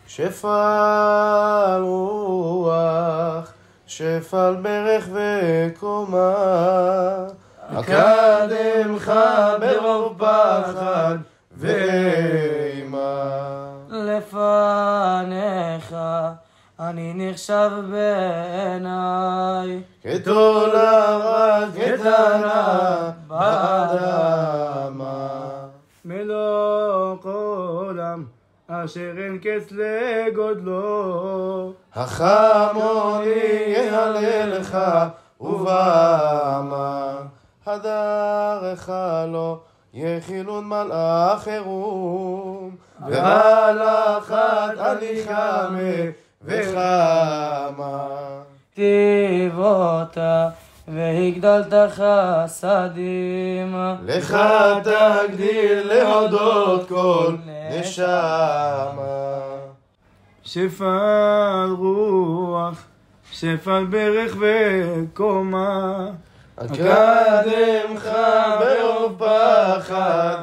שפל רוח, שפל ברך וקומה, אקדמך ברוב פחד ואימה. לפניך אני נחשב בעיניי כתולעת קטנה באדמה. מלוך עולם אשר אין קץ לגודלו, החמוני יהללך ובמה, הדרך לו יחילון מלאך חירום, והלכת הליכה וחמה. טיבותה והגדלת חסדים, לך תגדיל להודות כל נשמה. שפל רוח, שפל ברך וקומה, אקדמך ברוב פחד